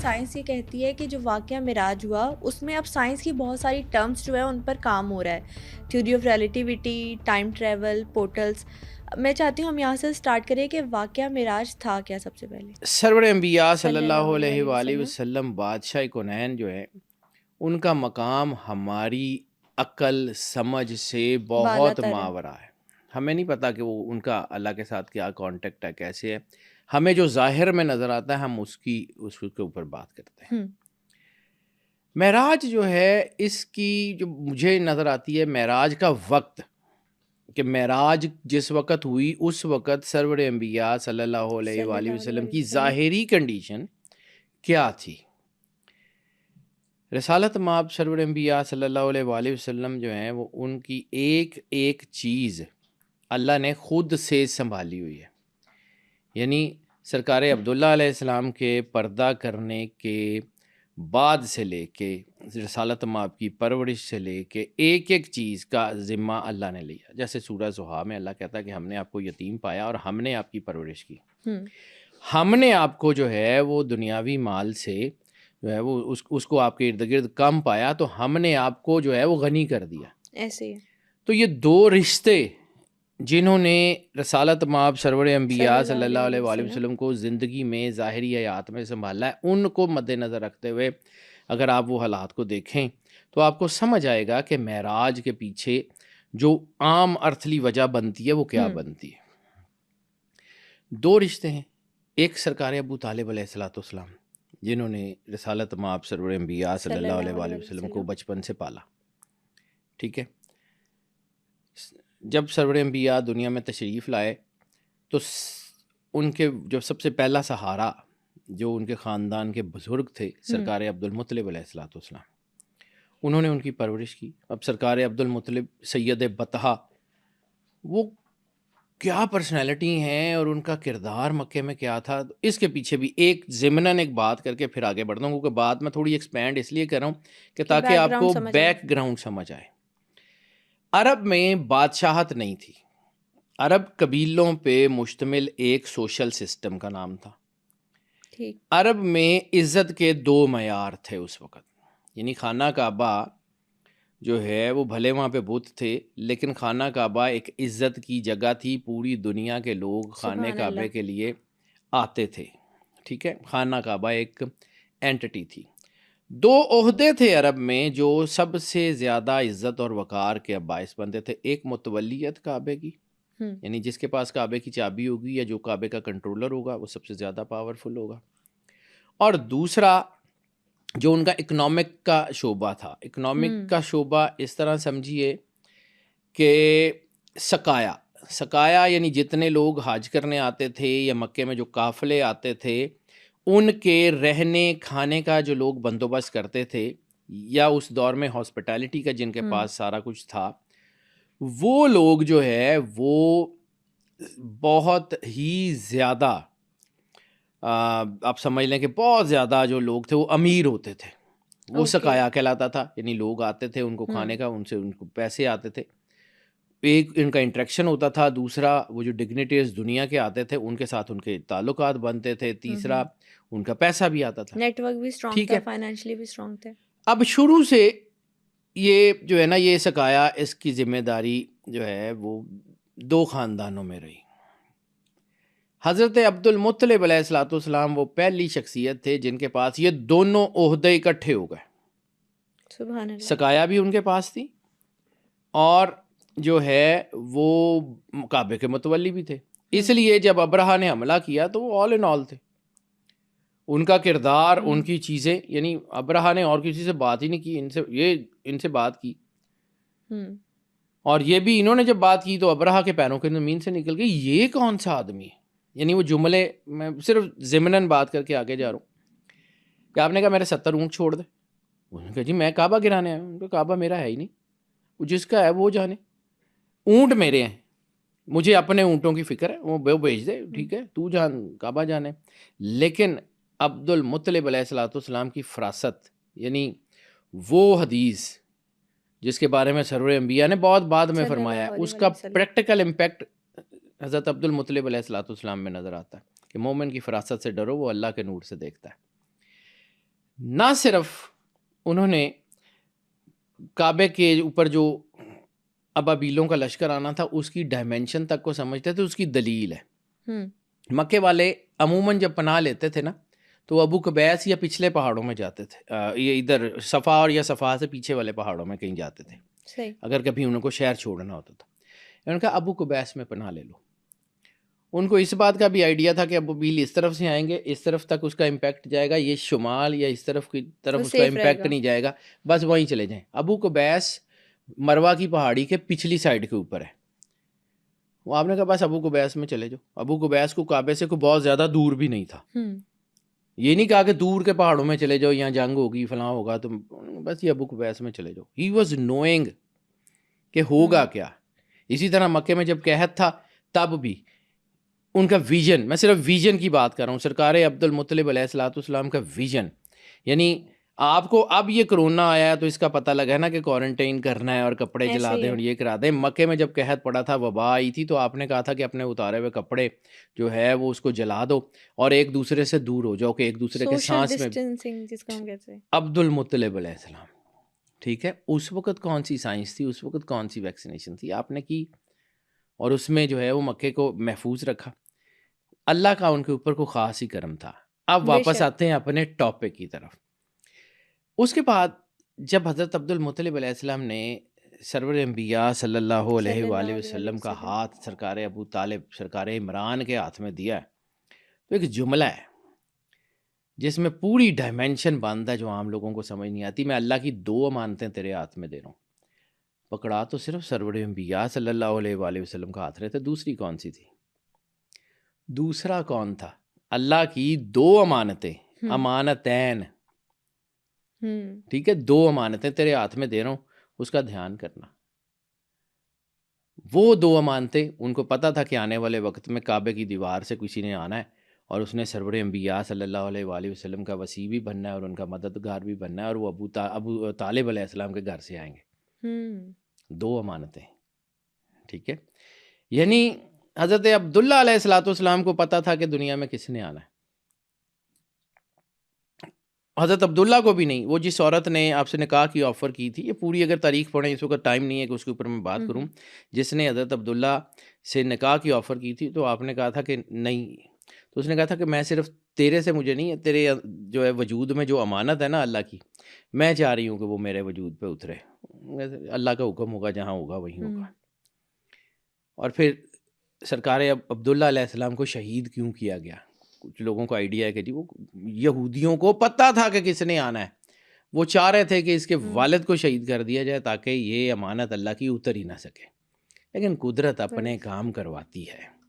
Science یہ کہتی ہے کہ جو واقعہ معراج ہوا اس میں اب سائنس کی بہت ساری ٹرمز جو ہے ان پر کام ہو رہا ہے، theory of relativity, time travel, portals. میں چاہتی ہوں ہم یہاں سے سٹارٹ کریں کہ واقعہ معراج تھا کیا سب سے پہلے؟ سرور انبیاء صلی صلی اللہ اللہ علیہ علیہ وآلہ وسلم۔ وسلم بادشاہ کونین جو ہے، ان کا مقام ہماری عقل سمجھ سے بالا بہت تر ہے۔ ماورا ہے۔ ہمیں نہیں پتہ کہ وہ ان کا اللہ کے ساتھ کیا کانٹیکٹ ہے، کیسے ہے۔ ہمیں جو ظاہر میں نظر آتا ہے ہم اس کے اوپر بات کرتے ہیں۔ معراج جو ہے، اس کی جو مجھے نظر آتی ہے معراج کا وقت، کہ معراج جس وقت ہوئی اس وقت سرور انبیاء صلی اللہ علیہ صلی وآلہ اللہ وسلم علیہ کی وسلم۔ ظاہری کنڈیشن کیا تھی۔ رسالت مآب سرور انبیاء صلی اللہ علیہ وآلہ وسلم جو ہیں، وہ ان کی ایک ایک چیز اللہ نے خود سے سنبھالی ہوئی ہے۔ یعنی سرکار عبداللہ علیہ السلام کے پردہ کرنے کے بعد سے لے کے رسالت مآب کی پرورش سے لے کے ایک ایک چیز کا ذمہ اللہ نے لیا۔ جیسے سورہ زحا میں اللہ کہتا ہے کہ ہم نے آپ کو یتیم پایا اور ہم نے آپ کی پرورش کی۔ ہم نے آپ کو جو ہے وہ دنیاوی مال سے جو ہے وہ اس کو آپ کے ارد گرد کم پایا، تو ہم نے آپ کو جو ہے وہ غنی کر دیا۔ ایسے ہی تو یہ دو رشتے جنہوں نے رسالت مآب سرور انبیاء صلی اللہ علیہ وآلہ وسلم۔ وسلم کو زندگی میں ظاہری حیات میں سنبھالا ہے، ان کو مد نظر رکھتے ہوئے اگر آپ وہ حالات کو دیکھیں تو آپ کو سمجھ آئے گا کہ معراج کے پیچھے جو عام ارتھلی وجہ بنتی ہے وہ کیا بنتی ہے۔ دو رشتے ہیں، ایک سرکار ابو طالب علیہ السلام جنہوں نے رسالت مآب سرور انبیاء صلی اللہ علیہ وآلہ وسلم کو بچپن سے پالا، ٹھیک ہے۔ جب سرور انبیاء دنیا میں تشریف لائے تو ان کے جو سب سے پہلا سہارا جو ان کے خاندان کے بزرگ تھے، سرکار عبد المطلب علیہ السلام، انہوں نے ان کی پرورش کی۔ اب سرکار عبد المطلب سید بطحہ، وہ کیا پرسنالٹی ہیں اور ان کا کردار مکے میں کیا تھا، اس کے پیچھے بھی ایک ضمناً ایک بات کر کے پھر آگے بڑھتا ہوں، کیونکہ بات میں تھوڑی ایکسپینڈ اس لیے کر رہا ہوں کہ تاکہ آپ کو بیک گراؤنڈ سمجھ آئے۔ عرب میں بادشاہت نہیں تھی، عرب قبیلوں پہ مشتمل ایک سوشل سسٹم کا نام تھا۔ عرب میں عزت کے دو معیار تھے اس وقت، یعنی خانہ کعبہ جو ہے وہ بھلے وہاں پہ بت تھے، لیکن خانہ کعبہ ایک عزت کی جگہ تھی، پوری دنیا کے لوگ خانہ کعبے کے لیے آتے تھے، ٹھیک ہے۔ خانہ کعبہ ایک اینٹٹی تھی۔ دو عہدے تھے عرب میں جو سب سے زیادہ عزت اور وقار کے باعث بنتے تھے، ایک متولیت کعبے کی، یعنی جس کے پاس کعبے کی چابی ہوگی یا جو کعبے کا کنٹرولر ہوگا وہ سب سے زیادہ پاورفل ہوگا، اور دوسرا جو ان کا اکنامک کا شعبہ تھا۔ اکنامک کا شعبہ اس طرح سمجھیے کہ سقایا یعنی جتنے لوگ حج کرنے آتے تھے یا مکے میں جو قافلے آتے تھے ان کے رہنے کھانے کا جو لوگ بندوبست کرتے تھے، یا اس دور میں ہاسپٹیلٹی کا جن کے پاس سارا کچھ تھا، وہ لوگ جو ہے وہ بہت ہی زیادہ آپ سمجھ لیں کہ بہت زیادہ جو لوگ تھے وہ امیر ہوتے تھے، وہ سقایا کہلاتا تھا۔ یعنی لوگ آتے تھے ان کو کھانے کا، ان سے ان کو پیسے آتے تھے، ایک ان کا انٹریکشن ہوتا تھا، دوسرا وہ جو ڈگنیٹیز دنیا کے آتے تھے ان کے ساتھ ان کے تعلقات بنتے تھے، تیسرا ان کا پیسہ بھی آتا تھا، نیٹ ورک بھی اسٹرانگ تھا، فائنینشلی بھی اسٹرانگ تھے۔ اب شروع سے یہ جو ہے نا، یہ سقایا، اس کی ذمہ داری جو ہے وہ دو خاندانوں میں رہی۔ حضرت عبد المطلب علیہ السلام وہ پہلی شخصیت تھے جن کے پاس یہ دونوں عہدے اکٹھے ہو گئے۔ سبحان اللہ۔ سقایا بھی ان کے پاس تھی اور جو ہے وہ کعبے کے متولی بھی تھے، اس لیے جب ابرہہ نے حملہ کیا تو وہ آل ان آل تھے، ان کا کردار، ان کی چیزیں، یعنی ابرہہ نے اور کسی سے بات ہی نہیں کی، ان سے بات کی، اور یہ بھی انہوں نے جب بات کی تو ابرہہ کے پیروں کے زمین سے نکل گئی، یہ کون سا آدمی ہے؟ یعنی وہ جملے میں صرف ضمناً بات کر کے آگے جا رہا ہوں کہ آپ نے کہا میرے 70 اونٹ چھوڑ دے، انہوں نے کہا جی میں کعبہ گرانے آیا ہوں، ان کا کعبہ میرا ہے ہی نہیں، وہ جس کا ہے وہ جانے، اونٹ میرے ہیں، مجھے اپنے اونٹوں کی فکر ہے، وہ بھیج دے، ٹھیک ہے تو جان کعبہ جانے۔ لیکن عبد المطلب علیہ السلام کی فراست، یعنی وہ حدیث جس کے بارے میں سرور انبیاء نے بہت بعد میں فرمایا ہے، اس کا پریکٹیکل امپیکٹ حضرت عبد المطلب علیہ السلام میں نظر آتا ہے کہ مومن کی فراست سے ڈرو، وہ اللہ کے نور سے دیکھتا ہے۔ نہ صرف انہوں نے کعبے کے اوپر جو ابابیلوں کا لشکر آنا تھا اس کی ڈائمینشن تک کو سمجھتے تھے، اس کی دلیل ہے۔ مکے والے عموماً جب پناہ لیتے تھے نا تو وہ ابو قبیس یا پچھلے پہاڑوں میں جاتے تھے، یہ ادھر صفا اور یا صفا سے پیچھے والے پہاڑوں میں کہیں جاتے تھے صحیح. اگر کبھی ان کو شہر چھوڑنا ہوتا تھا۔ انہوں نے کہا ابو قبیس میں پناہ لے لو۔ ان کو اس بات کا بھی آئیڈیا تھا کہ ابو بیل اس طرف سے آئیں گے، اس طرف تک اس کا امپیکٹ جائے گا، یہ شمال یا اس طرف کی طرف وہ اس کا safe رہے امپیکٹ گا. نہیں جائے گا، بس وہیں چلے جائیں۔ ابو قبیس مروہ کی پہاڑی کے پچھلی سائڈ کے اوپر ہے۔ وہ آپ نے کہا بس ابو قبیس میں چلے جاؤ۔ ابو قبیس کو کعبے سے کوئی بہت زیادہ دور بھی نہیں تھا، یہ نہیں کہا کہ دور کے پہاڑوں میں چلے جاؤ، یہاں جنگ ہوگی فلاں ہوگا، تم بس یہ ابو قبیس میں چلے جاؤ۔ ہی واز نوئنگ کہ ہوگا کیا۔ اسی طرح مکے میں جب قحط تھا تب بھی ان کا ویژن، میں صرف ویژن کی بات کر رہا ہوں، سرکار عبد المطلب علیہ الصلوۃ والسلام کا ویژن، یعنی آپ کو اب یہ کرونا آیا ہے تو اس کا پتہ لگا ہے نا کہ کوارنٹائن کرنا ہے اور کپڑے ایسے جلا ہی دیں ہے. اور یہ کرا دیں۔ مکے میں جب قحط پڑا تھا، وبا آئی تھی، تو آپ نے کہا تھا کہ اپنے اتارے ہوئے کپڑے جو ہے وہ اس کو جلا دو اور ایک دوسرے سے دور ہو جاؤ کہ ایک دوسرے کے سوشل سانس میں۔ ڈسٹینسنگ جس کو ہم کہتے ہیں. عبد المطلب علیہ السلام، ٹھیک ہے، اس وقت کون سی سائنس تھی، اس وقت کون سی ویکسینیشن تھی، آپ نے کی اور اس میں جو ہے وہ مکے کو محفوظ رکھا۔ اللہ کا ان کے اوپر کو خاص ہی کرم تھا۔ اب بے واپس شک. آتے ہیں اپنے ٹاپک کی طرف۔ اس کے بعد جب حضرت عبد المطلب علیہ السلام نے سرور انبیاء صلی اللہ علیہ وآلہ وسلم کا ہاتھ سرکار ابو طالب سرکار عمران کے ہاتھ میں دیا ہے تو ایک جملہ ہے جس میں پوری ڈائمینشن بند ہے جو عام لوگوں کو سمجھ نہیں آتی۔ میں اللہ کی 2 امانتیں تیرے ہاتھ میں دے رہا ہوں۔ پکڑا تو صرف سرور انبیاء صلی اللہ علیہ وآلہ وسلم کا ہاتھ رہے تھے، دوسری کون سی تھی؟ دوسرا کون تھا؟ اللہ کی 2 امانتیں، امانتین، ٹھیک ہے، 2 امانتیں تیرے ہاتھ میں دے رہا ہوں، اس کا دھیان کرنا۔ وہ 2 امانتیں ان کو پتہ تھا کہ آنے والے وقت میں کعبے کی دیوار سے کسی نے آنا ہے اور اس نے سرور انبیاء صلی اللہ علیہ وآلہ وسلم کا وصی بھی بننا ہے اور ان کا مددگار بھی بننا ہے، اور وہ ابو طالب علیہ السلام کے گھر سے آئیں گے۔ 2 امانتیں، ٹھیک ہے، یعنی حضرت عبداللہ علیہ الصلوۃ والسلام کو پتہ تھا کہ دنیا میں کس نے آنا ہے۔ حضرت عبداللہ کو بھی نہیں، وہ جس عورت نے آپ سے نکاح کی آفر کی تھی، یہ پوری اگر تاریخ پڑھیں، اس وقت ٹائم نہیں ہے کہ اس کے اوپر میں بات کروں، جس نے حضرت عبداللہ سے نکاح کی آفر کی تھی تو آپ نے کہا تھا کہ نہیں، تو اس نے کہا تھا کہ میں صرف تیرے سے مجھے نہیں ہے، تیرے جو ہے وجود میں جو امانت ہے نا اللہ کی، میں چاہ رہی ہوں کہ وہ میرے وجود پہ اترے، اللہ کا حکم ہوگا، جہاں ہوگا وہیں ہوگا۔ اور پھر سرکار عبداللہ علیہ السلام کو شہید کیوں کیا گیا؟ کچھ لوگوں کو آئیڈیا ہے کہ جی وہ یہودیوں کو پتہ تھا کہ کس نے آنا ہے، وہ چاہ رہے تھے کہ اس کے والد کو شہید کر دیا جائے تاکہ یہ امانت اللہ کی اتر ہی نہ سکے، لیکن قدرت اپنے کام کرواتی ہے۔